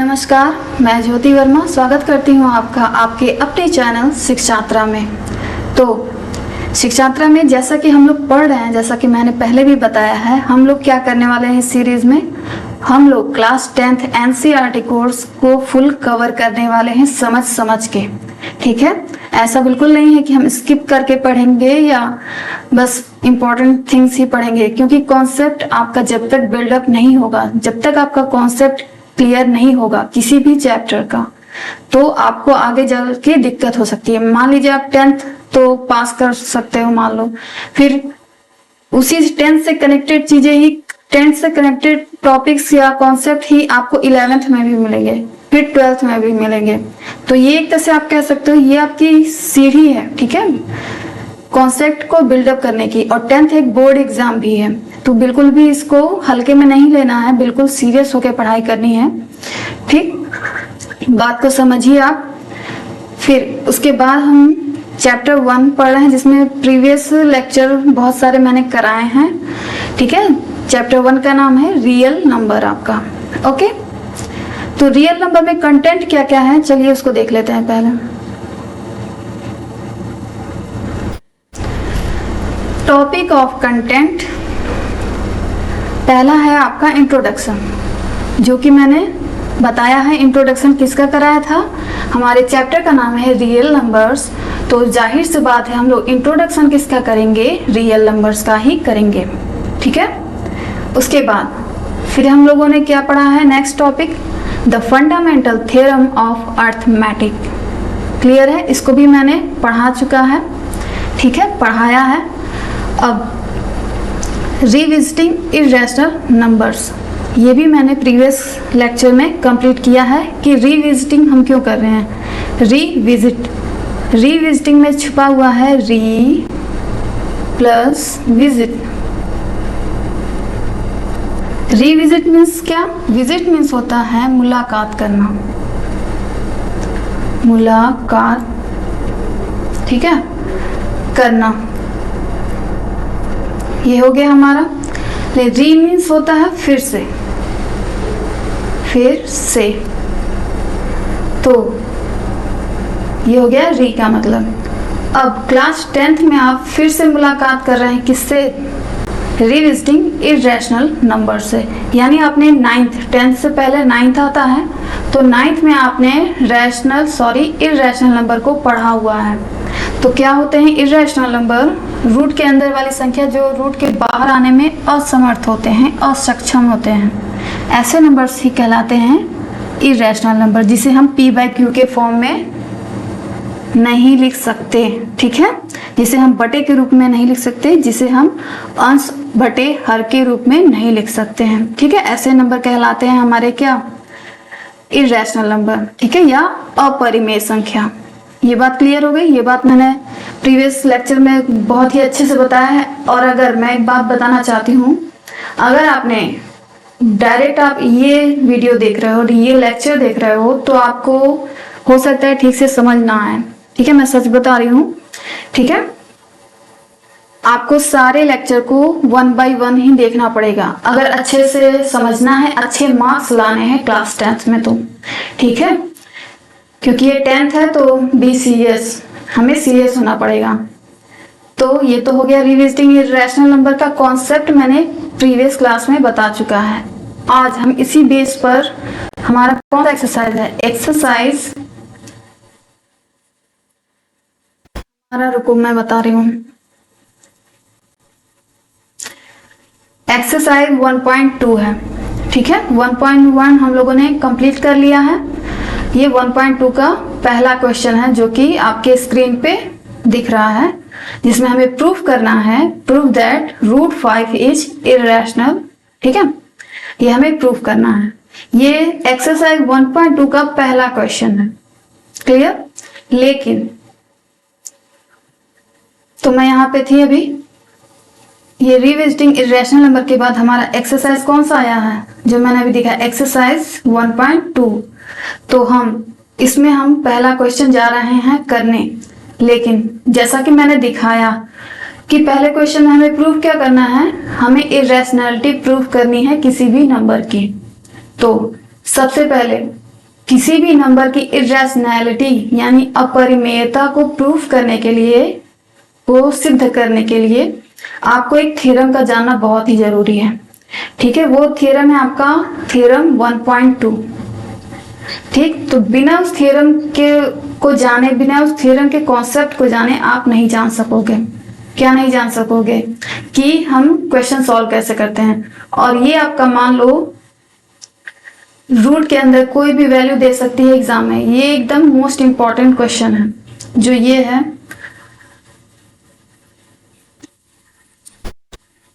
नमस्कार, मैं ज्योति वर्मा स्वागत करती हूँ आपका आपके अपने चैनल शिक्षात्रा में। तो शिक्षात्रा में जैसा कि हम लोग पढ़ रहे हैं, जैसा कि मैंने पहले भी बताया है, हम लोग क्या करने वाले हैं इस सीरीज में, हम लोग क्लास 10th एनसीईआरटी कोर्स को फुल कवर करने वाले हैं समझ समझ के। ठीक है, ऐसा बिल्कुल नहीं है कि हम स्किप करके पढ़ेंगे या बस इम्पोर्टेंट थिंग्स ही पढ़ेंगे, क्योंकि कॉन्सेप्ट आपका जब तक बिल्डअप नहीं होगा, जब तक आपका कॉन्सेप्ट क्लियर नहीं होगा किसी भी चैप्टर का, तो आपको आगे जाके दिक्कत हो सकती है। मान लीजिए आप 10th तो पास कर सकते हो मान लो, फिर उसी 10th से कनेक्टेड चीजें ही, 10th से कनेक्टेड टॉपिक्स या कॉन्सेप्ट ही आपको 11th में भी मिलेंगे, फिर 12th में भी मिलेंगे। तो ये एक तरह से आप कह सकते हो ये आपकी सीढ़ी है, ठीक है, कॉन्सेप्ट को बिल्डअप करने की। और 10th एक बोर्ड एग्जाम भी है, तो बिल्कुल भी इसको हल्के में नहीं लेना है, बिल्कुल सीरियस होकर पढ़ाई करनी है। ठीक, बात को समझिए आप। फिर उसके बाद हम चैप्टर 1 पढ़ रहे हैं, जिसमें प्रीवियस लेक्चर बहुत सारे मैंने कराए हैं। ठीक है, चैप्टर 1 का नाम है रियल नंबर आपका। ओके, तो रियल नंबर में कंटेंट क्या क्या है, चलिए उसको देख लेते हैं। पहले टॉपिक ऑफ कंटेंट, पहला है आपका इंट्रोडक्शन, जो कि मैंने बताया है। इंट्रोडक्शन किसका कराया था, हमारे चैप्टर का नाम है रियल नंबर्स, तो जाहिर सी बात है हम लोग इंट्रोडक्शन किसका करेंगे, रियल नंबर्स का ही करेंगे। ठीक है, उसके बाद फिर हम लोगों ने क्या पढ़ा है, next topic the fundamental theorem of arithmetic. Clear है, इसको भी मैंने पढ़ा चुका है, ठीक है, पढ़ाया है। अब रिविजिटिंग इर्रेशनल नंबर्स, ये भी मैंने प्रीवियस लेक्चर में कंप्लीट किया है कि रिविजिटिंग हम क्यों कर रहे हैं। रिविजिटिंग में छुपा हुआ है री प्लस विजिट। रिविजिट मीन्स क्या, विजिट मीन्स होता है मुलाकात करना, मुलाकात, ठीक है, करना, ये हो गया हमारा। री मीन्स होता है फिर से, फिर से, तो ये हो गया री का मतलब। अब क्लास 10th में आप फिर से मुलाकात कर रहे हैं किससे, रिविजिटिंग इर्रेशनल नंबर से। यानी आपने 10th से पहले 9th आता है, तो 9th में आपने इर्रेशनल नंबर को पढ़ा हुआ है। तो क्या होते हैं इर्रेशनल नंबर, रूट के अंदर वाली संख्या जो रूट के बाहर आने में असमर्थ होते हैं, असक्षम होते हैं, ऐसे नंबर्स ही कहलाते हैं इर्रेशनल नंबर, जिसे हम p/q के फॉर्म में नहीं लिख सकते। ठीक है, जिसे हम बटे के रूप में नहीं लिख सकते, जिसे हम अंश बटे हर के रूप में नहीं लिख सकते हैं। ठीक है, ऐसे नंबर कहलाते हैं हमारे क्या, इर्रेशनल नंबर। ठीक है, या अपरिमेय संख्या। ये बात क्लियर हो गई, ये बात मैंने प्रीवियस लेक्चर में बहुत ही अच्छे से बताया है। और अगर मैं एक बात बताना चाहती हूँ, अगर आपने डायरेक्ट आप ये वीडियो देख रहे हो, ये लेक्चर देख रहे हो, तो आपको हो सकता है ठीक से समझ ना आए। ठीक है, मैं सच बता रही हूँ। ठीक है, आपको सारे लेक्चर को 1 by 1 ही देखना पड़ेगा अगर अच्छे से समझना है, अच्छे मार्क्स लाने हैं क्लास 10th में तो। ठीक है, क्योंकि ये 10th है तो बी सीरियस, हमें सीरियस होना पड़ेगा। तो ये तो हो गया रिविजिटिंग इर्रेशनल नंबर का कॉन्सेप्ट, मैंने प्रीवियस क्लास में बता चुका है। आज हम इसी बेस पर हमारा कौन सा एक्सरसाइज है, एक्सरसाइज हमारा, रुको मैं बता रही हूँ, एक्सरसाइज 1.2 है। ठीक है, 1.1 हम लोगों ने कंप्लीट कर लिया है। ये 1.2 का पहला क्वेश्चन है, जो कि आपके स्क्रीन पे दिख रहा है, जिसमें हमें प्रूफ करना है, प्रूफ दैट √5 इज इर्रेशनल। ठीक है, ये हमें प्रूफ करना है। ये एक्सरसाइज 1.2 का पहला क्वेश्चन है। क्लियर, लेकिन तो मैं यहाँ पे थी अभी, ये रिविजिटिंग इर्रेशनल नंबर के बाद हमारा एक्सरसाइज कौन सा आया है, जो मैंने अभी देखा, एक्सरसाइज 1.2। तो इसमें हम पहला क्वेश्चन जा रहे हैं करने, लेकिन जैसा कि मैंने दिखाया कि पहले क्वेश्चन में हमें प्रूफ क्या करना है, हमें इर्रेशनैलिटी प्रूफ करनी है किसी भी नंबर की। तो सबसे पहले किसी भी नंबर की इरेशनैलिटी यानी अपरिमेयता को प्रूफ करने के लिए, को सिद्ध करने के लिए आपको एक थ्योरम का जानना बहुत ही जरूरी है। ठीक है, वो थ्योरम है आपका थ्योरम 1.2। ठीक, तो बिना उस थ्योरम के को जाने, बिना उस थ्योरम के कॉन्सेप्ट को जाने आप नहीं जान सकोगे। क्या नहीं जान सकोगे? कि हम क्वेश्चन सॉल्व कैसे करते हैं। और ये आपका मान लो रूट के अंदर कोई भी वैल्यू दे सकती है एग्जाम में। ये एकदम मोस्ट इंपॉर्टेंट क्वेश्चन है जो ये है,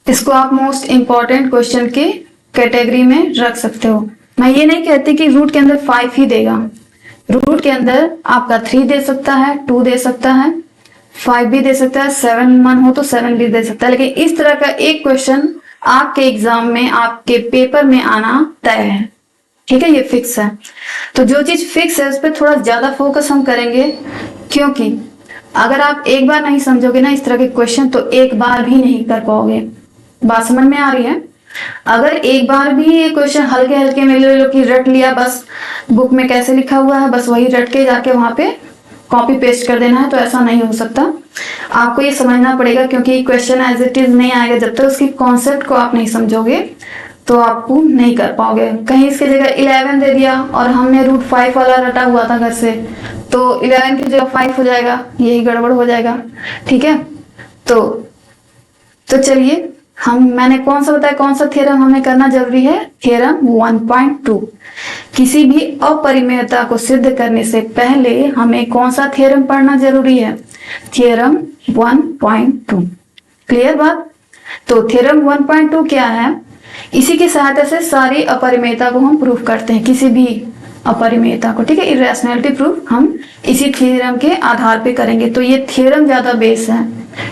इसको आप मोस्ट इंपॉर्टेंट क्वेश्चन के कैटेगरी में रख सकते हो। मैं ये नहीं कहती कि रूट के अंदर 5 ही देगा, रूट के अंदर आपका 3 दे सकता है, 2 दे सकता है, 5 भी दे सकता है, 7 मन हो तो 7 भी दे सकता है। लेकिन इस तरह का एक क्वेश्चन आपके एग्जाम में, आपके पेपर में आना तय है। ठीक है, ये फिक्स है। तो जो चीज फिक्स है उस पर थोड़ा ज्यादा फोकस हम करेंगे, क्योंकि अगर आप एक बार नहीं समझोगे ना इस तरह के क्वेश्चन तो एक बार भी नहीं कर पाओगे। बात समझ में आ रही है? अगर एक बार भी ये क्वेश्चन हल्के हल्के में ले लो कि रट लिया, बस बुक में कैसे लिखा हुआ है बस वही रट के जाके वहां पे कॉपी पेस्ट कर देना है, तो ऐसा नहीं हो सकता। आपको ये समझना पड़ेगा, क्योंकि क्वेश्चन एज इट इज नहीं आएगा जब तक उसकी कॉन्सेप्ट को आप नहीं समझोगे तो आपको नहीं कर पाओगे। कहीं इसकी जगह 11 दे दिया और हमने रूट 5 वाला रटा हुआ था घर से, तो 11 की जगह 5 हो जाएगा, यही गड़बड़ हो जाएगा। ठीक है, तो चलिए मैंने कौन सा बताया, कौन सा थ्योरम हमें करना जरूरी है, थ्योरम 1.2। किसी भी अपरिमेयता को सिद्ध करने से पहले हमें कौन सा थ्योरम पढ़ना जरूरी है, थ्योरम 1.2। क्लियर बात? तो थ्योरम 1.2 क्या है? इसी की सहायता से सारी अपरिमेयता को हम प्रूफ करते हैं, किसी भी अपरिमेयता को। ठीक है, इरेशनैलिटी प्रूफ हम इसी थ्योरम के आधार पे करेंगे। तो ये थ्योरम ज्यादा बेस है।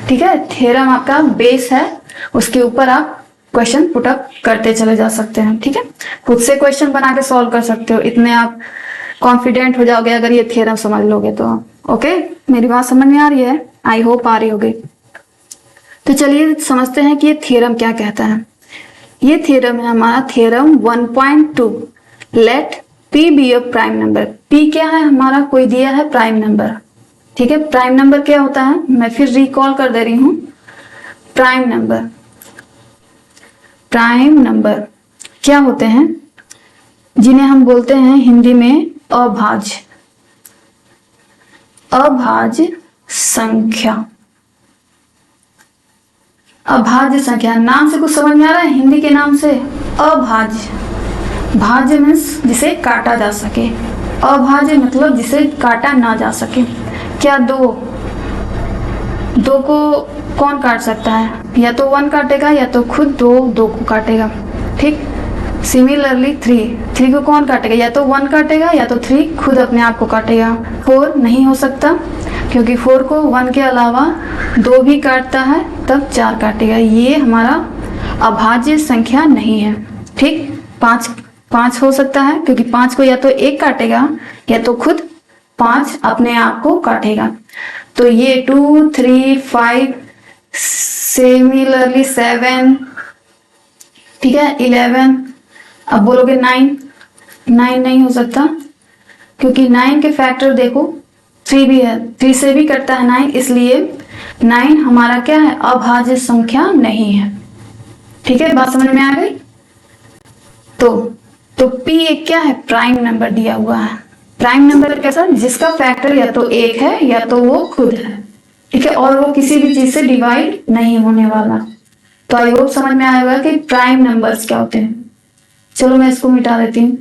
ठीक है, थ्योरम आपका बेस है, उसके ऊपर आप क्वेश्चन पुटअप करते चले जा सकते हैं। ठीक है, खुद से क्वेश्चन बना के सॉल्व कर सकते हो, इतने आप कॉन्फिडेंट हो जाओगे अगर ये थ्योरम समझ लोगे तो। ओके, मेरी बात समझ में आ रही है? आई होप आ रही होगी। तो चलिए समझते हैं कि ये थ्योरम क्या कहता है। ये थ्योरम है हमारा theorem 1.2। Let P be a prime number. P क्या है हमारा? कोई दिया है प्राइम नंबर। ठीक है, प्राइम नंबर क्या होता है, मैं फिर रिकॉल कर दे रही हूं। प्राइम नंबर, प्राइम नंबर क्या होते हैं? जिन्हें हम बोलते हैं हिंदी में अभाज्य, अभाज्य संख्या। अभाज्य संख्या, नाम से कुछ समझ में आ रहा है? हिंदी के नाम से अभाज्य। भाज्य मीन्स जिसे काटा जा सके, अभाज्य मतलब जिसे काटा ना जा सके। क्या दो को कौन काट सकता है? या तो 1 काटेगा या तो खुद दो को काटेगा। ठीक, सिमिलरली 3 को कौन काटेगा? या तो 1 काटेगा या तो 3 खुद अपने आप को काटेगा। 4 नहीं हो सकता, क्योंकि 4 को 1 के अलावा 2 भी काटता है तब 4 काटेगा। ये हमारा अभाज्य संख्या नहीं है। ठीक, 5 हो सकता है, क्योंकि 5 को या तो 1 काटेगा या तो खुद 5 अपने आप को काटेगा। तो ये 2, 3, 5, सिमिलरली 7, ठीक है, 11। अब बोलोगे 9 नहीं हो सकता, क्योंकि 9 के फैक्टर देखो 3 भी है, 3 से भी कटता है 9, इसलिए 9 हमारा क्या है, अभाज्य संख्या नहीं है। ठीक है, बात समझ में आ गई? तो P एक क्या है, प्राइम नंबर दिया हुआ है। प्राइम नंबर कैसा, जिसका फैक्टर या तो 1 है या तो वो खुद है। ठीक है, और वो किसी भी चीज से डिवाइड नहीं होने वाला। तो आई होप समझ में आएगा कि प्राइम नंबर्स क्या होते हैं। चलो मैं इसको मिटा देती हूँ।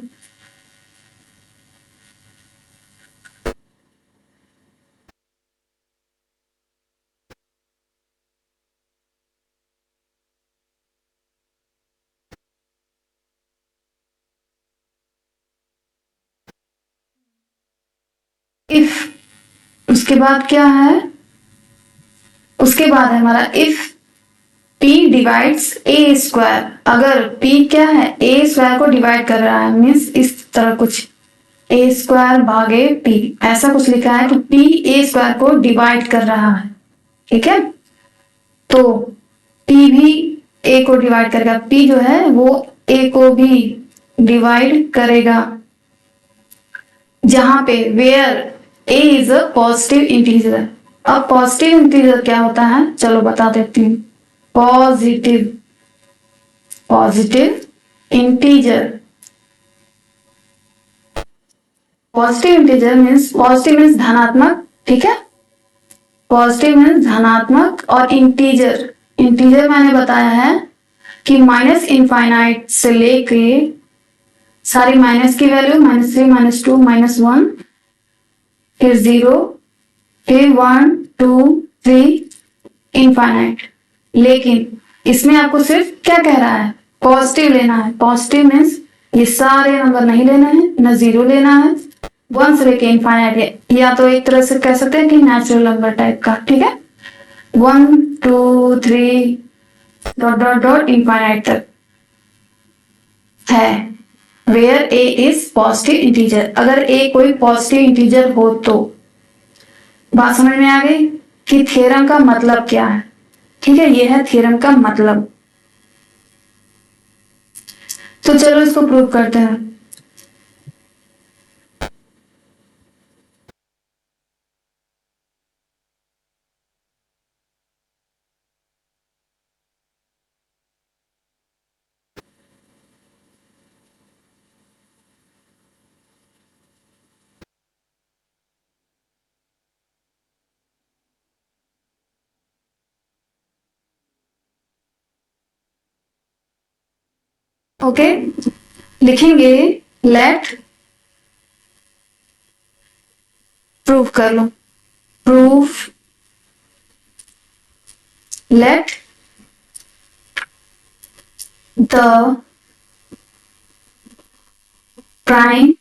इफ, उसके बाद क्या है, उसके बाद है हमारा if P divides A square. अगर P क्या है, ए स्क्वायर को डिवाइड कर रहा है, मीन्स इस तरह कुछ ए स्क्वायर भागे P, ऐसा कुछ लिखा है कि P ए स्क्वायर को डिवाइड कर रहा है। ठीक है, तो P भी a को डिवाइड करेगा, P जो है वो a को भी डिवाइड करेगा। जहां पे where A is a positive integer. अब पॉजिटिव इंटीजर क्या होता है, चलो बता देती हूँ। Positive integer, positive integer means, positive means धनात्मक, ठीक है। पॉजिटिव मीन्स धनात्मक, और इंटीजर, इंटीजर मैंने बताया है कि माइनस इनफाइनाइट से लेके सारी माइनस की वैल्यू, -3, -2, -1, फिर 0, फिर 1, 2, 3 इनफाइनाइट। लेकिन इसमें आपको सिर्फ क्या कह रहा है, पॉजिटिव लेना है। पॉजिटिव मीन्स ये सारे नंबर नहीं लेना है, न 0 लेना है, 1 से लेके इनफाइनाइट, या तो एक तरह से कह सकते हैं कि नेचुरल नंबर टाइप का, ठीक है। 1, 2, 3 डॉट डॉट डॉट इनफाइनाइट तक है। Where A is positive integer, अगर ए कोई पॉजिटिव इंटीजर हो तो। बात समझ में आ गई कि थ्योरम का मतलब क्या है, ठीक है। यह है थ्योरम का मतलब। तो चलो इसको प्रूव करते हैं। ओके, लिखेंगे लेट, प्रूफ कर लो, proof let the prime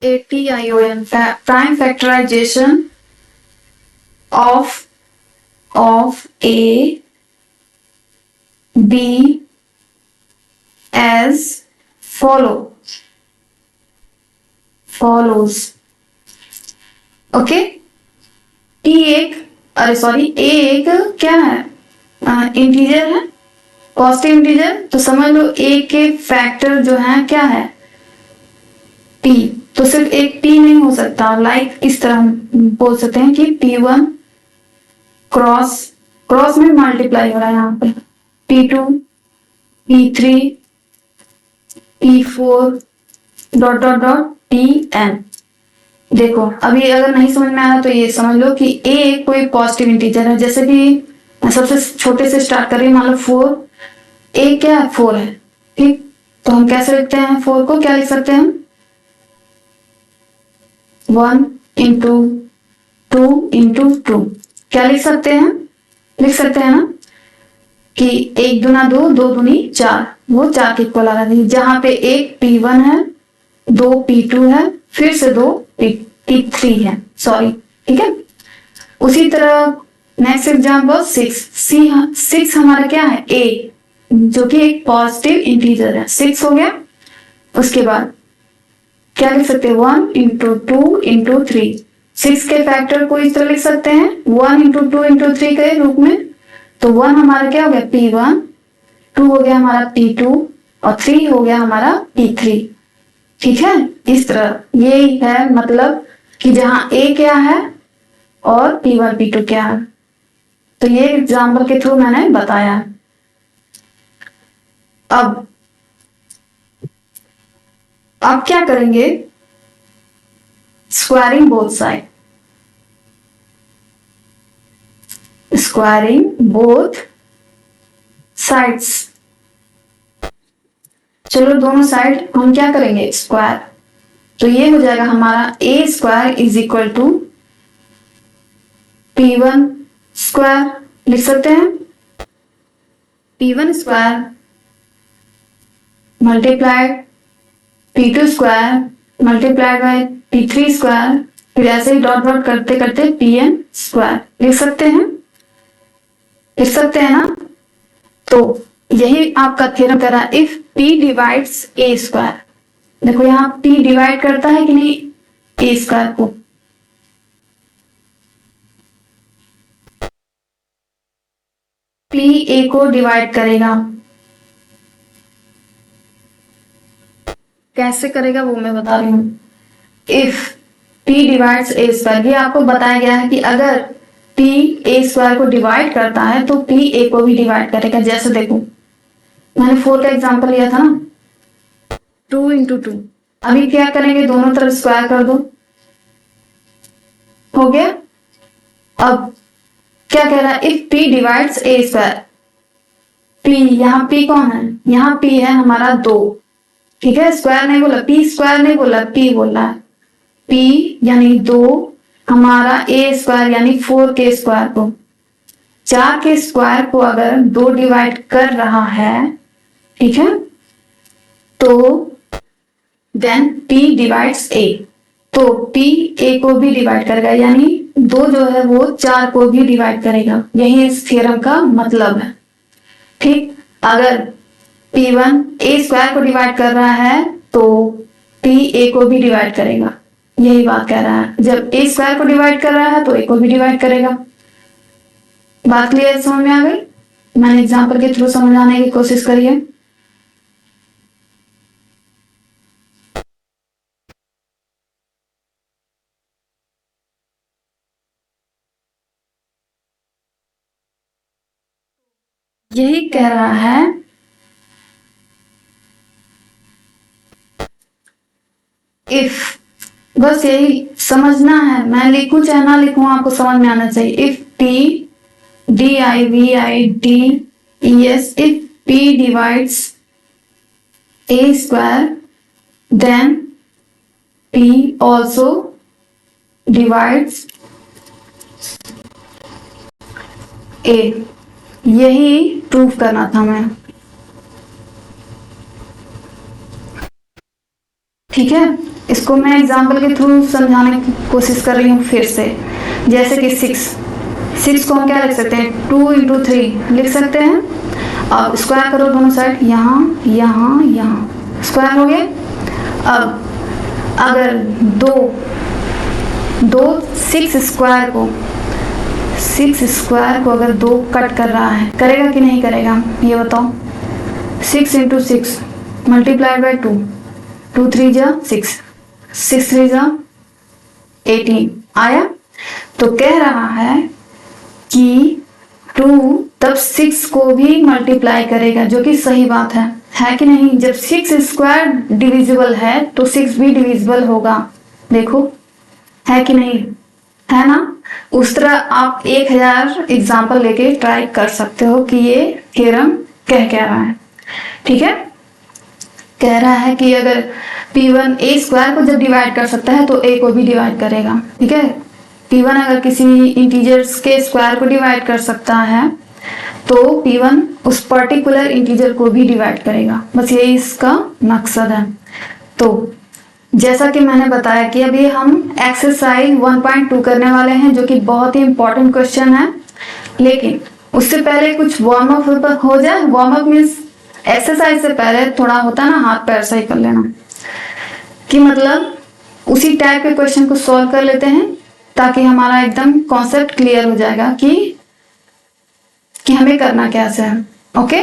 ATION, prime factorization of A B as follows। Okay, T एक, अरे सॉरी, ए एक क्या है, इंटीजर है, पॉजिटिव इंटीजर। तो समझ लो ए के फैक्टर जो है क्या है, p। तो सिर्फ एक p नहीं हो सकता, लाइक इस तरह हम बोल सकते हैं कि p1 क्रॉस में मल्टीप्लाई हो रहा है यहाँ पे, p2 p3 p4 dot dot dot tn। देखो अभी अगर नहीं समझ में आ रहा तो ये समझ लो कि a कोई पॉजिटिव इंटीजर है। जैसे कि मैं सबसे छोटे से स्टार्ट कर रही हूँ, मान लो 4, a क्या है, 4 है, ठीक। तो हम कैसे लिखते हैं 4 को, क्या लिख सकते हैं, 1 इंटू 2 इंटू 2, क्या लिख सकते हैं, लिख सकते हैं ना कि 1 दूना 2, 2 दूनी 4, वो 4 के इक्वल आ रहा है। जहां पे एक p1 है, 2 p2 है, फिर से 2 p3 है, सॉरी, ठीक है। उसी तरह नेक्स्ट एग्जाम्पल 6 हमारा क्या है, a, जो कि एक पॉजिटिव इंटीजर है, 6 हो गया। उसके बाद क्या लिख सकते हैं, 1 इंटू 2 इंटू 3, 6 के फैक्टर को इस तरह लिख सकते हैं 1 इंटू 2 इंटू 3 के रूप में। तो 1 हमारा क्या हो गया, p1, 2 हो गया हमारा p2, और 3 हो गया हमारा p3, ठीक है। इस तरह ये है मतलब कि जहां a क्या है और p1 p2 क्या है। तो ये एग्जाम्पल के थ्रू मैंने बताया। अब क्या करेंगे, squaring both side, squaring both sides. चलो दोनों साइड हम क्या करेंगे, स्क्वायर। तो ये हो जाएगा हमारा a square is equal to p1 square, लिख सकते हैं p1 square multiplied p2 square multiplied by p3 square, फिर ऐसे ही डॉट डॉट करते करते pn स्क्वायर लिख सकते हैं। लिख सकते हैं ना। तो यही आपका थ्योरम कह रहा है, if p divides a square. देखो यहाँ p डिवाइड करता है कि नहीं a स्क्वायर को, p a को डिवाइड करेगा। कैसे करेगा वो मैं बता रही हूँ। If p divides a square, ये आपको बताया गया है कि अगर p a स्क्वायर को डिवाइड करता है तो p a को भी डिवाइड करेगा। जैसे देखो मैंने 4 का एग्जांपल लिया था ना, 2 इंटू 2। अभी क्या करेंगे, दोनों तरफ स्क्वायर कर दो, हो गया। अब क्या कह रहा है, if p divides a square, p, यहाँ p कौन है, यहाँ p है हमारा 2, ठीक है। स्क्वायर नहीं बोला, p स्क्वायर नहीं बोला, p बोला है। p यानी 2 हमारा a स्क्वायर यानी 4k स्क्वायर को, 4 के स्क्वायर को अगर 2 डिवाइड कर रहा है, ठीक है, तो देन p डिवाइड्स a, तो p a को भी डिवाइड करेगा, यानी 2 जो है वो 4 को भी डिवाइड करेगा। यही इस थ्योरम का मतलब है, ठीक। अगर p1 a स्क्वायर को डिवाइड कर रहा है तो p a को भी डिवाइड करेगा, यही बात कह रहा है। जब a स्क्वायर को डिवाइड कर रहा है तो a को भी डिवाइड करेगा। बात क्लियर समझ में आ गई? मैंने एग्जांपल के थ्रू समझाने की कोशिश करी है। यही कह रहा है इफ, बस यही समझना है, मैं लिखूं चाहे ना लिखूं आपको समझ में आना चाहिए। If p divides, if p divides a square then p also divides a, यही प्रूफ करना था मैं, ठीक है। इसको मैं एग्जाम्पल के थ्रू समझाने की कोशिश कर रही हूँ फिर से। जैसे कि 6 को हम क्या लिख सकते हैं, 2 इंटू 3 लिख सकते हैं। अब स्क्वायर करो दोनों साइड, यहाँ यहाँ यहाँ, स्क्वायर हो गया। अब अगर दो 6 स्क्वायर को अगर 2 कट कर रहा है, करेगा कि नहीं करेगा ये बताओ। 6 इंटू 6 मल्टीप्लाइड बाई 2, 2 3 जा 6, 6 3 जा 18 आया। तो कह रहा है कि 2 तब 6 को भी मल्टीप्लाई करेगा, जो कि सही बात है कि नहीं। जब 6 स्क्वायर डिविजिबल है तो 6 भी डिविजिबल होगा, देखो है कि नहीं, है ना। उस तरह आप 1000 एग्जाम्पल लेके ट्राई कर सकते हो कि ये थ्योरम कह रहा है, ठीक है। कह रहा है कि अगर p1 a स्क्वायर को जब डिवाइड कर सकता है तो a को भी डिवाइड करेगा, ठीक है। p1 अगर किसी इंटीजर्स के स्क्वायर को डिवाइड कर सकता है तो p1 उस पर्टिकुलर इंटीजर को भी डिवाइड करेगा, बस यही इसका मकसद है। तो जैसा कि मैंने बताया कि अभी हम एक्सरसाइज 1.2 करने वाले हैं, जो कि बहुत ही इंपॉर्टेंट क्वेश्चन है। लेकिन उससे पहले कुछ वार्म अप हो जाए। वार्म अप मीन्स एक्सरसाइज से पहले थोड़ा होता है ना, हाथ पैर सही कर लेना, कि मतलब उसी टाइप के क्वेश्चन को सॉल्व कर लेते हैं, ताकि हमारा एकदम कॉन्सेप्ट क्लियर हो जाएगा कि हमें करना कैसे है। ओके,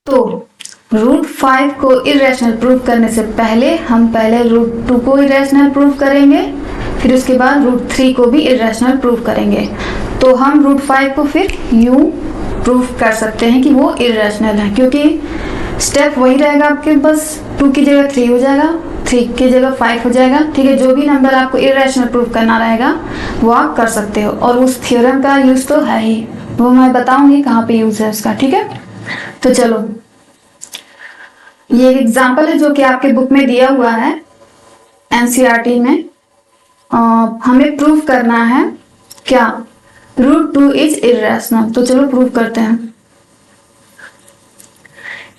तो √5 को इरेशनल प्रूफ करने से पहले हम पहले √2 को इरेशनल प्रूफ करेंगे, फिर उसके बाद √3 को भी इरेशनल प्रूफ करेंगे। तो हम √5 को फिर यूं प्रूफ कर सकते हैं कि वो इरेशनल है, क्योंकि स्टेप वही रहेगा आपके, बस 2 की जगह 3 हो जाएगा, 3 की जगह 5 हो जाएगा, ठीक है। जो भी नंबर आपको इरेशनल प्रूफ करना रहेगा वो आप कर सकते हो, और उस थ्योरम का यूज तो है ही, वो मैं बताऊंगी कहाँ पे यूज है उसका, ठीक है। तो चलो, ये एग्जाम्पल है जो कि आपके बुक में दिया हुआ है एनसीईआरटी में। हमें प्रूफ करना है क्या, √2 इज इरेशनल। तो चलो प्रूफ करते हैं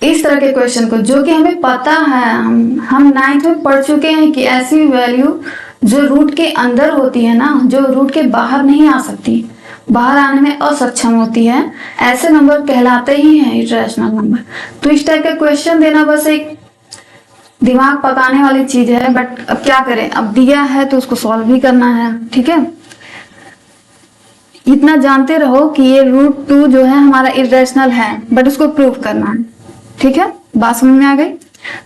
इस तरह के क्वेश्चन को, जो कि हमें पता है, हम 9th में पढ़ चुके हैं कि ऐसी वैल्यू जो रूट के अंदर होती है ना, जो रूट के बाहर नहीं आ सकती, बाहर आने में असक्षम होती है, ऐसे नंबर कहलाते ही हैं इरेशनल नंबर। तो इस टाइप का क्वेश्चन देना बस एक दिमाग पकाने वाली चीज है, बट अब क्या करें, अब दिया है तो उसको सॉल्व भी करना है। ठीक है, इतना जानते रहो कि ये √2 जो है हमारा इरेशनल है, बट उसको प्रूव करना है। ठीक है, बात समझ में आ गई।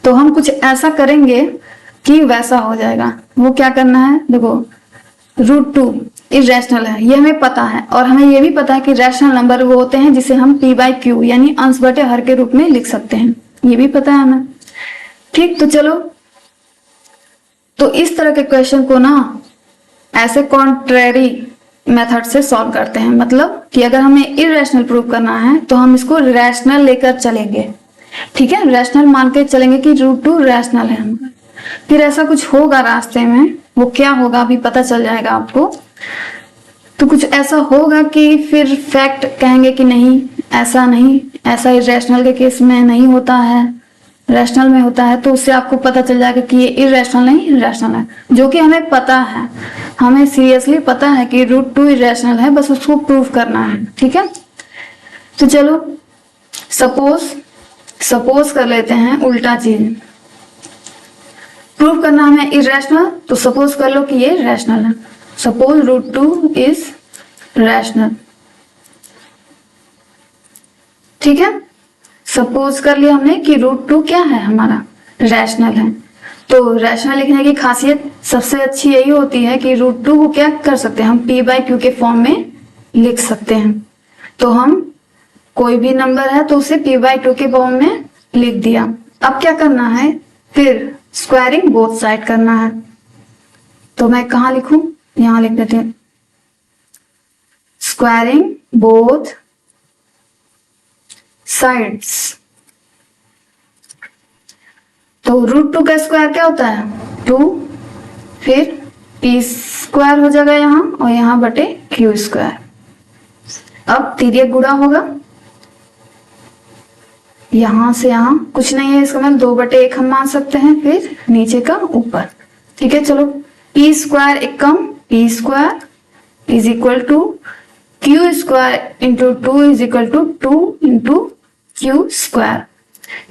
तो हम कुछ ऐसा करेंगे कि वैसा हो जाएगा। वो क्या करना है, देखो √2 इरेशनल है, ये हमें पता है, और हमें ये भी पता है कि रैशनल नंबर वो होते हैं जिसे हम p/q यानी अंश बटे हर के रूप में लिख सकते हैं, ये भी पता है हमें। ठीक, तो चलो, तो इस तरह के क्वेश्चन को ना ऐसे कॉन्ट्रेरी मेथड से सॉल्व करते हैं। मतलब कि अगर हमें इरेशनल प्रूव करना है तो हम इसको रैशनल लेकर चलेंगे। ठीक है, रैशनल मान के चलेंगे कि √2 रैशनल है हमारा। फिर ऐसा कुछ होगा रास्ते में, वो क्या होगा अभी पता चल जाएगा आपको। तो कुछ ऐसा होगा कि फिर फैक्ट कहेंगे कि नहीं, ऐसा नहीं, ऐसा इरेशनल के केस में नहीं होता है, रैशनल में होता है। तो उससे आपको पता चल जाएगा कि ये इरेशनल नहीं रैशनल है, जो कि हमें पता है, हमें सीरियसली पता है कि √2 इरेशनल है, बस उसको प्रूव करना है। ठीक है, तो चलो सपोज कर लेते हैं उल्टा चीज। प्रूव करना हमें इरेशनल, तो सपोज कर लो कि ये रैशनल है। Suppose √2 is rational. ठीक है, सपोज कर लिया हमने कि √2 क्या है हमारा, रैशनल है। तो रैशनल लिखने की खासियत सबसे अच्छी यही होती है कि √2 को क्या कर सकते हैं, हम p/q के फॉर्म में लिख सकते हैं। तो हम कोई भी नंबर है तो उसे p/2 के फॉर्म में लिख दिया। अब क्या करना है, फिर स्क्वायरिंग बोथ साइड करना है। तो मैं कहाँ लिखूं, यहां लिख देते हैं, स्क्वायरिंग बोथ साइड्स। तो √2 का स्क्वायर क्या होता है, 2, फिर p² हो जाएगा यहाँ, और यहाँ बटे q²। अब तिर्यक गुणा होगा, यहां से यहां कुछ नहीं है, इसका मतलब 2/1 हम मान सकते हैं, फिर नीचे का ऊपर। ठीक है, चलो p² एक कम, p² is equal to q² into 2 is equal to 2 into q²।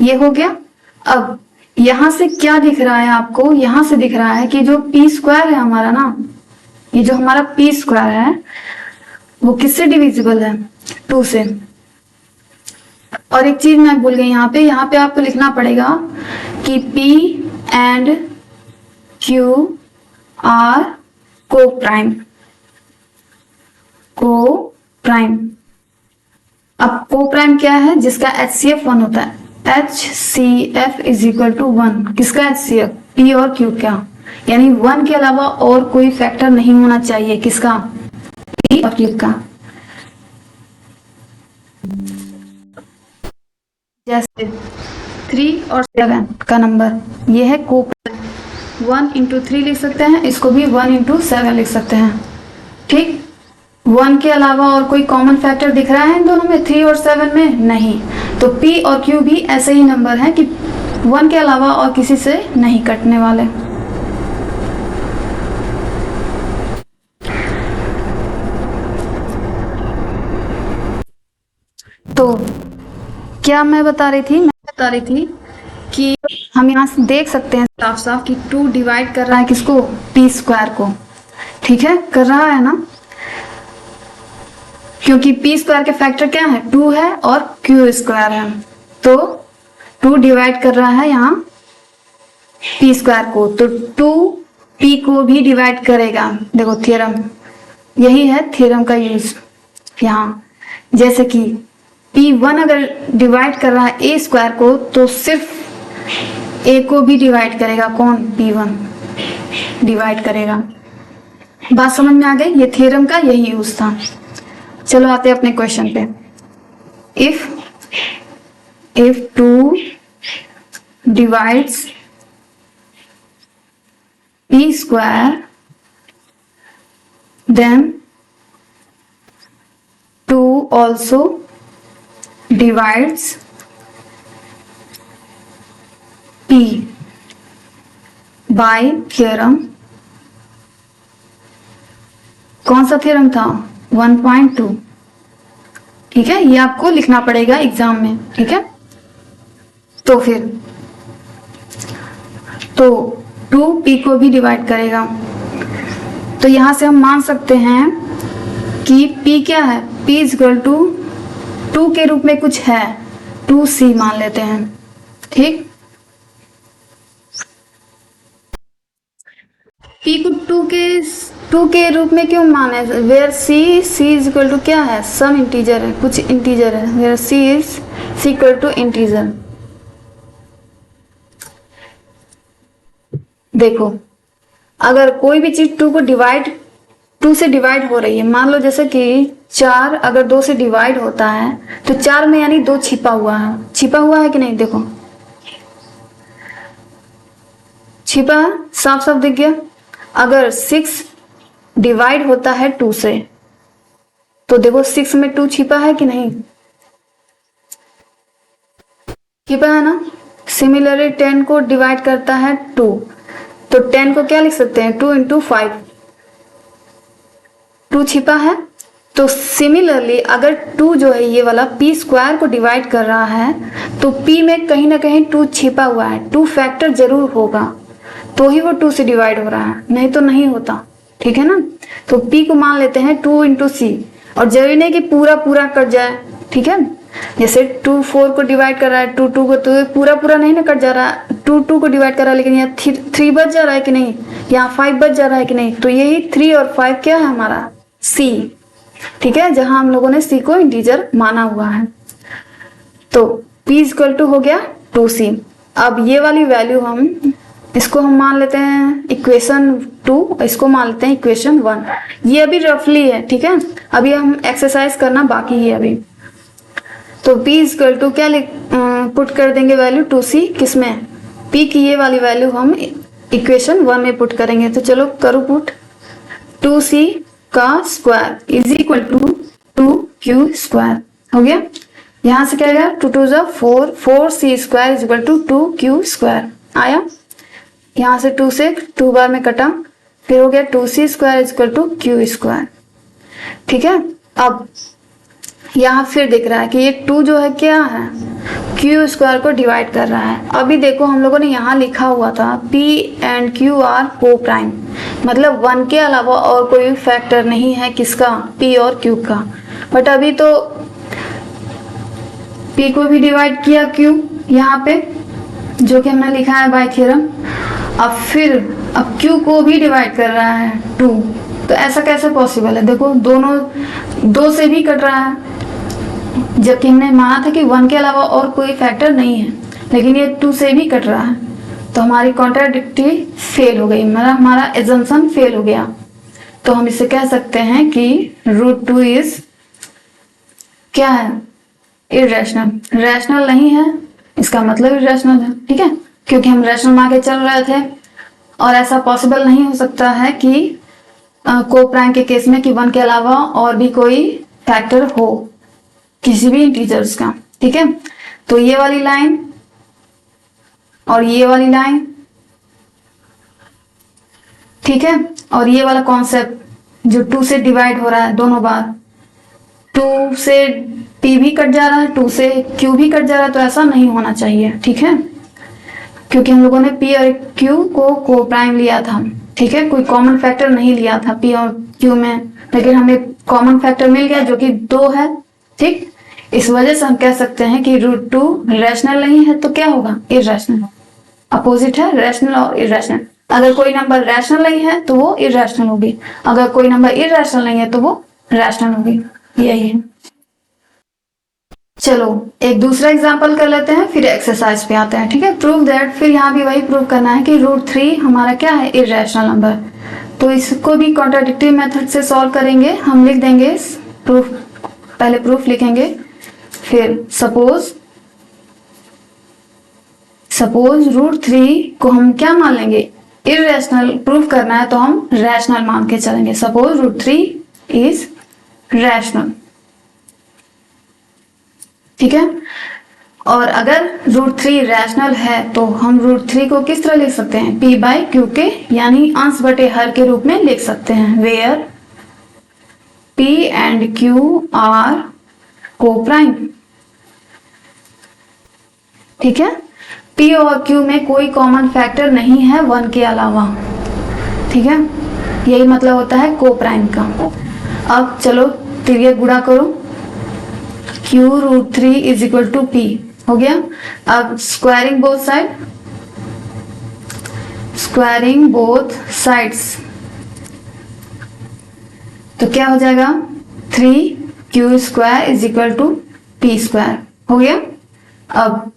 ये हो गया। अब यहां से क्या दिख रहा है आपको, यहां से दिख रहा है कि जो p² है हमारा ना, ये जो हमारा p² है वो किससे डिविजिबल है, 2 से। और एक चीज मैं भूल गई, यहाँ पे आपको लिखना पड़ेगा कि p एंड q आर को प्राइम। अब को प्राइम क्या है, जिसका HCF 1 होता है, HCF इज इक्वल टू 1। किसका HCF, p और q का, यानी 1 के अलावा और कोई फैक्टर नहीं होना चाहिए, किसका, p और q का। जैसे 3 और 7 का नंबर, ये है को 1 इंटू 3 लिख सकते हैं, इसको भी 1 इंटू 7 लिख सकते हैं। ठीक, 1 के अलावा और कोई कॉमन फैक्टर दिख रहा है इन दोनों में, 3 और 7 में, नहीं। तो p और q भी ऐसे ही नंबर हैं कि 1 के अलावा और किसी से नहीं कटने वाले। तो क्या मैं बता रही थी कि हम यहाँ से देख सकते हैं साफ साफ कि 2 डिवाइड कर रहा है किसको, p² को। ठीक है, कर रहा है ना, क्योंकि p² के फैक्टर क्या है, 2 है और q² है। तो 2 डिवाइड कर रहा है यहाँ p² को, तो 2 p को भी डिवाइड करेगा। देखो थ्योरम, यही है थ्योरम का यूज यहाँ। जैसे कि p1 अगर डिवाइड कर रहा है a² को, तो सिर्फ a को भी डिवाइड करेगा, कौन, p1 डिवाइड करेगा। बात समझ में आ गई, ये थ्योरम का यही यूज था। चलो आते हैं अपने क्वेश्चन पे। If 2 divides p², then 2 also divides p by theorem। कौन सा थ्योरम था, 1.2। ठीक है, ये आपको लिखना पड़ेगा एग्जाम में। ठीक है, तो फिर तो 2 p को भी डिवाइड करेगा, तो यहां से हम मान सकते हैं कि p क्या है, p इज इक्वल टू 2 के रूप में कुछ है, 2c मान लेते हैं। ठीक, p को 2 के रूप में क्यों माने, where c is equal to क्या है, सम इंटीजर है, कुछ इंटीजर है, where c equal to integer. देखो, अगर कोई भी चीज 2 से डिवाइड हो रही है, मान लो जैसे कि 4 अगर 2 से डिवाइड होता है तो 4 में यानी 2 छिपा हुआ है कि नहीं, देखो छिपा है, साफ साफ दिख गया। अगर 6 डिवाइड होता है 2 से, तो देखो 6 में 2 छिपा है कि नहीं, छिपा है ना। सिमिलरली 10 को डिवाइड करता है 2, तो 10 को क्या लिख सकते हैं, 2 इंटू 5, 2 छिपा है। तो सिमिलरली अगर 2 जो है ये वाला p स्क्वायर को डिवाइड कर रहा है, तो p में कहीं ना कहीं 2 छिपा हुआ है, 2 फैक्टर जरूर होगा, तो ही वो 2 से डिवाइड हो रहा है, नहीं तो नहीं होता। ठीक है ना, तो p को मान लेते हैं 2 इंटू सी, और जरूरी नहीं कि पूरा पूरा कट जाए। ठीक है, जैसे 2 4 को डिवाइड कर रहा है, 2 2 को, तो पूरा नहीं ना कट जा रहा, 2 2 को डिवाइड कर रहा है, लेकिन यहाँ 3 बच जा रहा है कि नहीं, यहाँ 5 बच जा रहा है कि नहीं, तो यही 3 और 5 क्या है हमारा, c। ठीक है, जहां हम लोगों ने c को इंटीजर माना हुआ है, तो p इक्वल टू हो गया 2c। अब ये वाली वैल्यू इसको हम मान लेते हैं इक्वेशन 2, इसको मान लेते हैं इक्वेशन 1। ये अभी रफली है, ठीक है, अभी हम एक्सरसाइज करना बाकी है अभी। तो p इक्वल टू क्या पुट कर देंगे वैल्यू 2c, किसमें, p की ये वाली वैल्यू हम इक्वेशन 1 में पुट करेंगे। तो चलो करो पुट, 2c का square is equal to 2q square हो गया। यहां से क्या गया, 2 2 जा 4, 4c square is equal to 2q square आया। यहां से 2 से 2 बार में कटा, फिर हो गया 2c square is equal to q square. ठीक है, अब यहाँ फिर दिख रहा है कि ये 2 जो है क्या है, q स्क्वायर को डिवाइड कर रहा है। अभी देखो हम लोगों ने यहाँ लिखा हुआ था p एंड q आर को प्राइम, मतलब 1 के अलावा और कोई फैक्टर नहीं है किसका, p और q का। बट अभी तो p को भी डिवाइड किया q यहाँ पे, जो कि हमने लिखा है बाय थ्योरम। अब q को भी डिवाइड कर रहा है 2, तो ऐसा कैसे पॉसिबल है, देखो दोनों 2 से भी कट रहा है, जबकि हमने माना था कि 1 के अलावा और कोई फैक्टर नहीं है, लेकिन ये 2 से भी कट रहा है, तो हमारी कॉन्ट्राडिक्टी फेल हो गई, मतलब हमारा एजम्पशन फेल हो गया। तो हम इसे कह सकते हैं कि √2 इज क्या है, इरेशनल, रैशनल नहीं है, इसका मतलब इरेशनल है। ठीक है, क्योंकि हम रैशनल मान के चल रहे थे, और ऐसा पॉसिबल नहीं हो सकता है कि को प्राइम के केस में कि 1 के अलावा और भी कोई फैक्टर हो किसी भी इंटीजर्स का। ठीक है, तो ये वाली लाइन और ये वाली लाइन, ठीक है, और ये वाला कॉन्सेप्ट जो 2 से डिवाइड हो रहा है दोनों बार, 2 से p भी कट जा रहा है, 2 से q भी कट जा रहा है, तो ऐसा नहीं होना चाहिए। ठीक है, क्योंकि हम लोगों ने p और q को प्राइम लिया था। ठीक है, कोई कॉमन फैक्टर नहीं लिया था p और q में, लेकिन हमें कॉमन फैक्टर मिल गया जो कि 2 है। ठीक, इस वजह से हम कह सकते हैं कि √2 रैशनल नहीं है, तो क्या होगा, इरेशनल। अपोजिट है रैशनल और इरेशनल। अगर कोई नंबर रैशनल नहीं है तो वो इरेशनल होगी, अगर कोई नंबर इरेशनल नहीं है तो वो रैशनल होगी, यही है। चलो एक दूसरा एग्जांपल कर लेते हैं, फिर एक्सरसाइज पे आते हैं। ठीक है, प्रूव दैट, फिर यहाँ भी वही प्रूव करना है कि √3 हमारा क्या है, इरेशनल नंबर। तो इसको भी कॉन्ट्राडिक्टिव मेथड से सॉल्व करेंगे। हम लिख देंगे प्रूफ, पहले प्रूफ लिखेंगे, फिर सपोज √3 को हम क्या मान लेंगे, इरेशनल प्रूफ करना है तो हम रैशनल मान के चलेंगे। Suppose √3 is rational. ठीक है, और अगर √3 रैशनल है तो हम √3 को किस तरह लिख सकते हैं, p बाई q के यानी अंश बटे हर के रूप में लिख सकते हैं, where P and Q are co-prime। ठीक है, P और Q में कोई कॉमन फैक्टर नहीं है 1 के अलावा। ठीक है, यही मतलब होता है को-प्राइम का। अब चलो तिर्यक गुणा करो, Q√3 is equal to P हो गया। अब squaring both side, squaring both sides, तो क्या हो जाएगा 3Q² is equal to P² हो गया। अब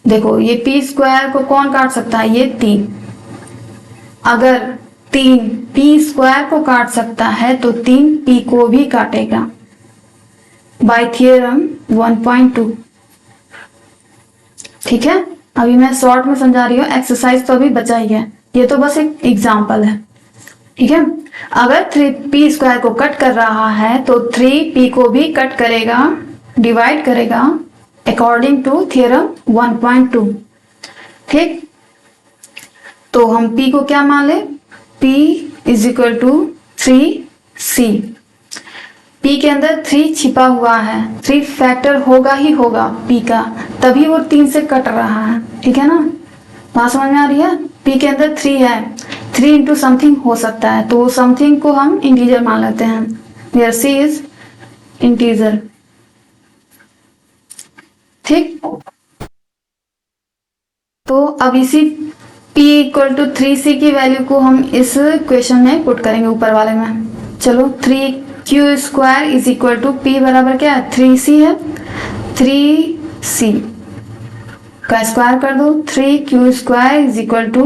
देखो ये P² को कौन काट सकता है, ये 3। अगर 3 P² को काट सकता है तो 3 P को भी काटेगा बाय थियरम 1.2। ठीक है, अभी मैं शॉर्ट में समझा रही हूँ, एक्सरसाइज तो अभी बचा ही है, ये तो बस एक एग्जांपल है। ठीक है, अगर 3P² को कट कर रहा है तो 3P को भी कट करेगा, डिवाइड करेगा अकॉर्डिंग टू थियरम 1.2। ठीक, तो हम P को क्या मान ले, P is equal to 3C। P के अंदर 3 छिपा हुआ है, 3 फैक्टर होगा ही होगा P का, तभी वो 3 से कट रहा है। ठीक है ना, बात समझ में आ रही है। P के अंदर 3 है, 3 इंटू समथिंग हो सकता है, तो वो समथिंग को हम इंटीजर मान लेते हैं, वेयर C इज इंटीजर। ठीक, तो अब इसी P इक्वल टू 3C की वैल्यू को हम इस क्वेश्चन में पुट करेंगे ऊपर वाले में। चलो 3Q² is equal to P बराबर क्या है, 3C है, 3C का स्क्वायर कर दो, 3Q² इज इक्वल टू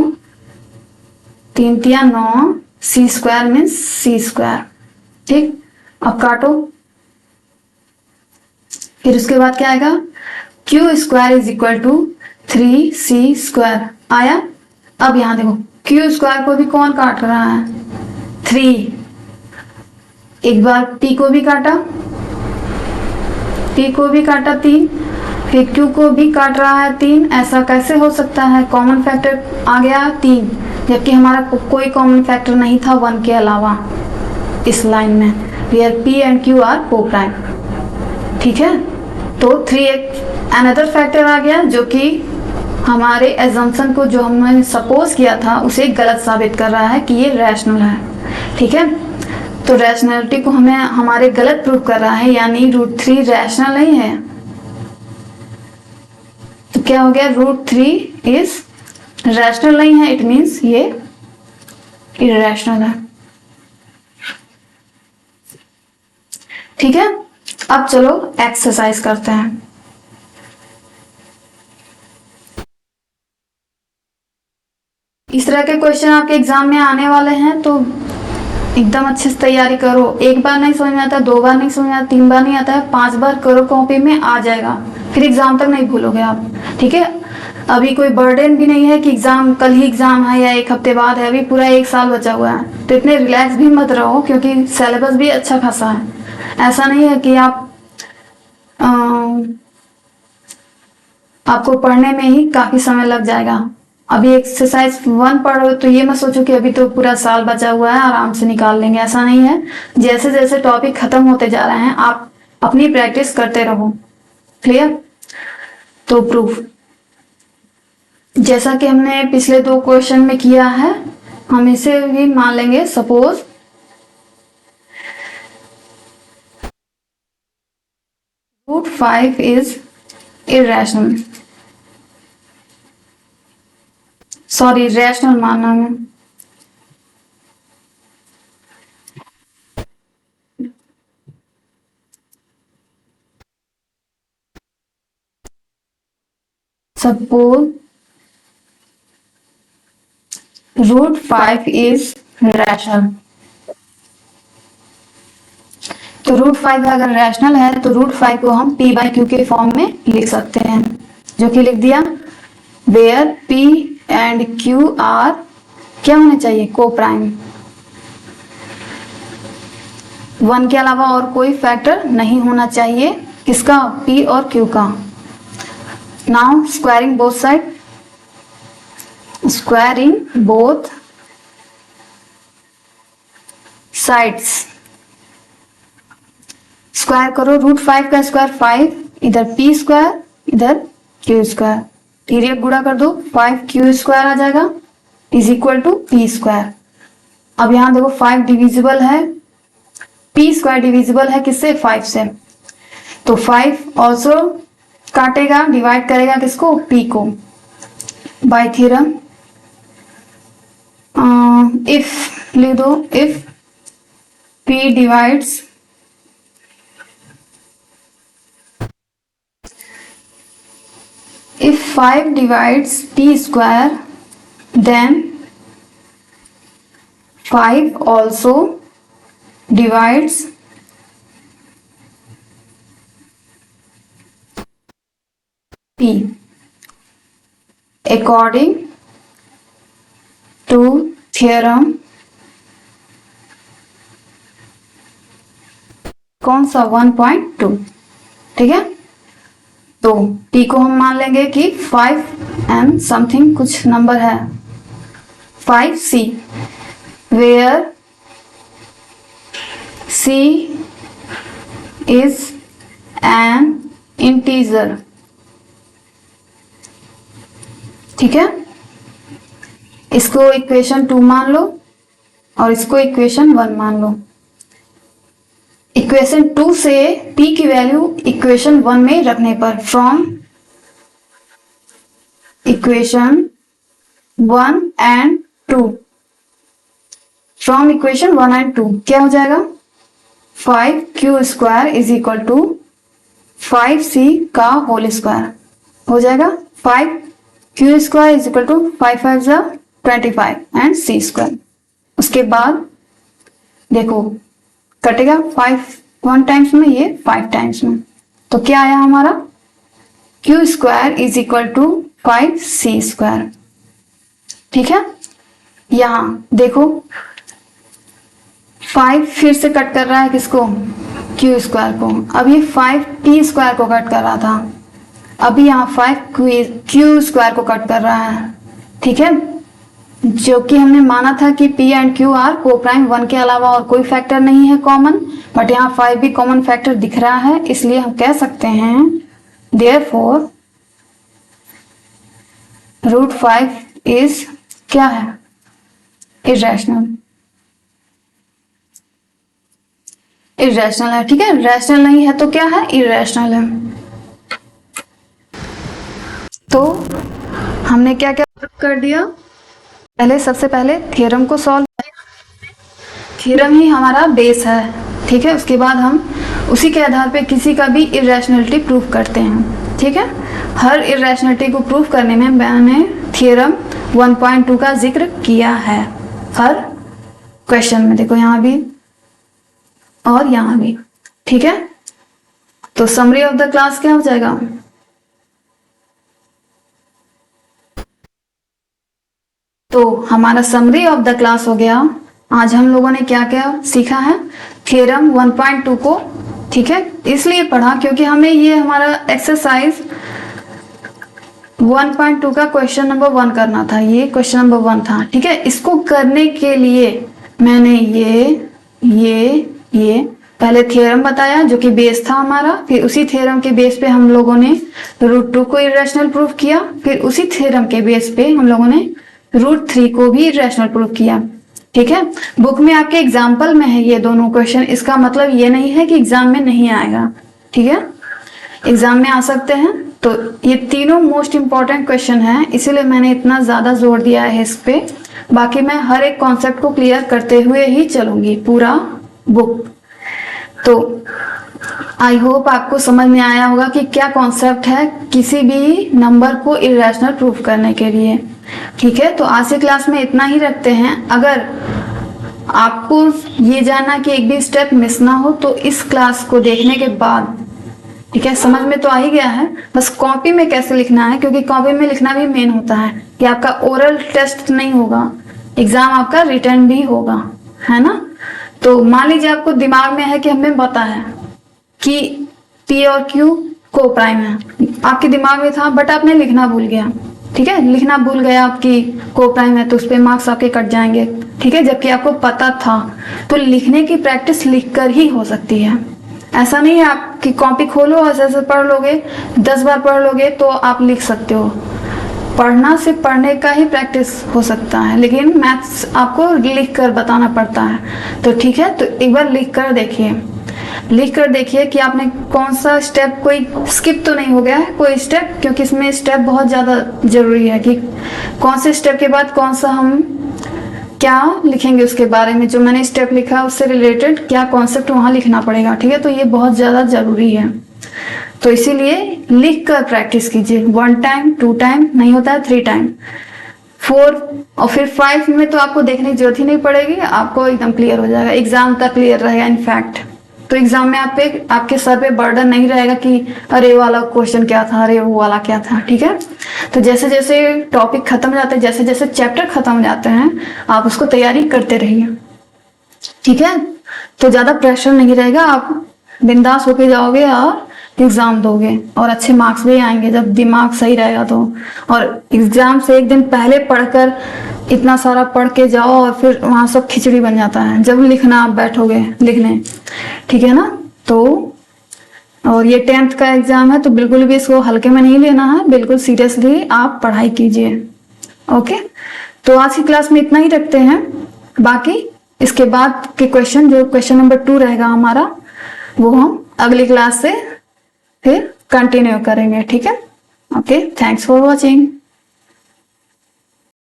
3 तिया 9, C² मीन्स C²। ठीक, अब काटो, फिर उसके बाद क्या आएगा, Q² is equal to 3C² आया। अब यहां देखो Q² को भी कौन काट रहा है, 3। एक बार P को भी काटा, P को भी काटा 3, फिर Q को भी काट रहा है 3। ऐसा कैसे हो सकता है, कॉमन फैक्टर आ गया 3, जबकि हमारा कोई कॉमन फैक्टर नहीं था 1 के अलावा इस लाइन में, where P and Q are coprime. ठीक है, तो 3 एक अनदर फैक्टर आ गया जो कि हमारे एजम्पशन को, जो हमने सपोज किया था, उसे गलत साबित कर रहा है कि ये रैशनल है। ठीक है, तो रैशनैलिटी को हमें हमारे गलत प्रूव कर रहा है, यानी √3 रैशनल नहीं है। तो क्या हो गया, √3 इज रैशनल नहीं है, इट मीन्स ये इरैशनल है। ठीक है, अब चलो एक्सरसाइज करते हैं। इस तरह के क्वेश्चन आपके एग्जाम में आने वाले हैं, तो एकदम अच्छे से तैयारी करो। एक बार नहीं समझ में आता, 2 बार नहीं समझ में आता, 3 बार नहीं आता है, 5 बार करो, कॉपी में आ जाएगा, फिर एग्जाम तक नहीं भूलोगे आप। ठीक है, अभी कोई बर्डन भी नहीं है कि एग्जाम कल ही एग्जाम है या 1 हफ्ते बाद है, अभी पूरा 1 साल बचा हुआ है, तो इतने रिलैक्स भी मत रहो, क्योंकि सिलेबस भी अच्छा खासा है। ऐसा नहीं है कि आपको पढ़ने में ही काफी समय लग जाएगा। अभी एक्सरसाइज 1 पढ़ रहे हो तो ये मत सोचो कि अभी तो पूरा साल बचा हुआ है, आराम से निकाल लेंगे, ऐसा नहीं है। जैसे जैसे टॉपिक खत्म होते जा रहे हैं, आप अपनी प्रैक्टिस करते रहो। क्लियर, तो प्रूफ जैसा कि हमने पिछले 2 क्वेश्चन में किया है, हम इसे भी मान लेंगे। Suppose √5 is irrational, sorry rational मानना है। सपोज √5 इज रैशनल, तो √5 अगर रैशनल है तो √5 को हम P/Q के फॉर्म में लिख सकते हैं, जो कि लिख दिया, where P and Q are क्या होने चाहिए, को-प्राइम। 1 के अलावा और कोई फैक्टर नहीं होना चाहिए, किसका, P और Q का। Now squaring both side, squaring both sides, square करो, √5 का स्क्वायर 5, इधर p स्क्वायर इधर q स्क्वायर, तिर्यक गुणा कर दो 5q स्क्वायर आ जाएगा is equal to p square. अब यहां देखो 5 डिविजिबल है, p स्क्वायर डिविजिबल है किससे, 5 से, तो 5 ऑल्सो काटेगा, डिवाइड करेगा किसको, p को। बाय थ्योरम इफ लिख दो, if p divides if 5 divides p square then 5 also divides p according to theorem कौन सा 1.2, ठीक है। तो p को हम मान लेंगे कि 5 and समथिंग कुछ नंबर है 5c, where c is an integer, ठीक है। इसको इक्वेशन 2 मान लो और इसको इक्वेशन 1 मान लो। इक्वेशन 2 से p की वैल्यू इक्वेशन 1 में रखने पर from equation 1 and 2, from equation 1 and 2 क्या हो जाएगा, 5q square is equal to 5c का होल स्क्वायर हो जाएगा। 5q square is equal to 5 5 25 and c square. उसके बाद देखो कटेगा 5 1 टाइम्स में, ये 5 टाइम्स में, तो क्या आया हमारा, q square is equal to 5c square, ठीक है। यहां देखो 5 फिर से कट कर रहा है किसको, q स्क्वायर को। अब ये 5p स्क्वायर को कट कर रहा था, अभी यहाँ 5q स्क्वायर को कट कर रहा है, ठीक है। जो कि हमने माना था कि p एंड q आर को प्राइम 1 के अलावा और कोई फैक्टर नहीं है कॉमन, बट यहाँ 5 भी कॉमन फैक्टर दिख रहा है, इसलिए हम कह सकते हैं देयरफॉर √5 इज क्या है, इरेशनल, इरेशनल है, ठीक है। रैशनल नहीं है तो क्या है, इरेशनल है। तो हमने क्या क्या कर दिया, पहले सबसे पहले थ्योरम को सॉल्व, थ्योरम ही हमारा बेस है, ठीक है। उसके बाद हम उसी के आधार पे किसी का भी इरेशनलिटी प्रूफ करते हैं, ठीक है। हर इरेशनलिटी को प्रूफ करने में मैंने थ्योरम 1.2 का जिक्र किया है हर क्वेश्चन में, देखो यहाँ भी और यहाँ भी, ठीक है। तो समरी ऑफ द क्लास क्या हो जाएगा, तो हमारा समरी ऑफ द क्लास हो गया। आज हम लोगों ने क्या क्या सीखा है, थ्योरम 1.2 को, ठीक है। इसलिए पढ़ा क्योंकि हमें ये हमारा एक्सरसाइज 1.2 का क्वेश्चन नंबर 1 करना था, ये क्वेश्चन नंबर 1 था, ठीक है। इसको करने के लिए मैंने ये पहले थ्योरम बताया जो कि बेस था हमारा, फिर उसी थ्योरम के बेस पे हम लोगों ने √2 को इरेशनल प्रूफ किया, फिर उसी थ्योरम के बेस पे हम लोगों ने √3 को भी इरेशनल प्रूफ किया, ठीक है। बुक में आपके एग्जाम्पल में है ये दोनों क्वेश्चन, इसका मतलब ये नहीं है कि एग्जाम में नहीं आएगा, ठीक है। एग्जाम में आ सकते हैं, तो ये तीनों मोस्ट इंपॉर्टेंट क्वेश्चन है, इसीलिए मैंने इतना ज्यादा जोर दिया है इस पे। बाकी मैं हर एक कॉन्सेप्ट को क्लियर करते हुए ही चलूंगी पूरा बुक। तो आई होप आपको समझ में आया होगा कि क्या कॉन्सेप्ट है किसी भी नंबर को इरेशनल प्रूफ करने के लिए, ठीक है। तो आज की क्लास में इतना ही रखते हैं। अगर आपको ये जानना कि एक भी स्टेप मिस ना हो तो इस क्लास को देखने के बाद, ठीक है, समझ में तो आ ही गया है, बस कॉपी में कैसे लिखना है, क्योंकि कॉपी में लिखना भी मेन होता है कि आपका ओरल टेस्ट नहीं होगा, एग्जाम आपका रिटर्न भी होगा, है ना। तो मान लीजिए आपको दिमाग में है कि हमें पता है कि P और Q को प्राइम है, आपके दिमाग में था बट आपने लिखना भूल गया, ठीक है, लिखना भूल गया आपकी को प्राइम है, तो उस पर मार्क्स आपके कट जाएंगे, ठीक है, जबकि आपको पता था। तो लिखने की प्रैक्टिस लिखकर ही हो सकती है, ऐसा नहीं है आपकी कॉपी खोलो ऐसे ऐसे पढ़ लोगे, 10 बार पढ़ लोगे तो आप लिख सकते हो। पढ़ना सिर्फ पढ़ने का ही प्रैक्टिस हो सकता है, लेकिन मैथ्स आपको लिख कर बताना पड़ता है। तो ठीक है, तो एक बार लिख कर देखिए कि आपने कौन सा स्टेप, कोई स्किप तो नहीं हो गया है कोई स्टेप, क्योंकि इसमें स्टेप बहुत ज़्यादा ज़रूरी है कि कौन से स्टेप के बाद कौन सा हम क्या लिखेंगे, उसके बारे में जो मैंने स्टेप लिखा उससे रिलेटेड क्या कॉन्सेप्ट वहाँ लिखना पड़ेगा। ठीक है, तो ये बहुत ज़्यादा ज़रूरी है, तो इसीलिए लिख कर प्रैक्टिस कीजिए। 1 टाइम 2 टाइम नहीं होता है, 3 टाइम 4 और फिर 5 में तो आपको देखने की जरूरत ही नहीं पड़ेगी, आपको एकदम क्लियर हो जाएगा, एग्जाम तक क्लियर रहेगा इनफैक्ट। तो एग्जाम में आपके सर पे बर्डन नहीं रहेगा कि अरे वाला क्वेश्चन क्या था, अरे वो वाला क्या था। ठीक है, तो जैसे जैसे टॉपिक खत्म हो जाते हैं, जैसे जैसे चैप्टर खत्म हो जाते हैं, आप उसको तैयारी करते रहिए। ठीक है, तो ज्यादा प्रेशर नहीं रहेगा, आप बिंदास होके जाओगे और एग्जाम दोगे और अच्छे मार्क्स भी आएंगे जब दिमाग सही रहेगा तो। और एग्जाम से एक दिन पहले पढ़कर इतना सारा पढ़ के जाओ और फिर वहां सब खिचड़ी बन जाता है जब लिखना आप बैठोगे लिखने। ठीक है ना, तो और ये 10th का एग्जाम है तो बिल्कुल भी इसको हल्के में नहीं लेना है, बिल्कुल सीरियसली आप पढ़ाई कीजिए। ओके, तो आज की क्लास में इतना ही रखते हैं, बाकी इसके बाद के क्वेश्चन जो क्वेश्चन नंबर 2 रहेगा हमारा, वो हम अगली क्लास से फिर कंटिन्यू करेंगे। ठीक है, ओके, थैंक्स फॉर वॉचिंग।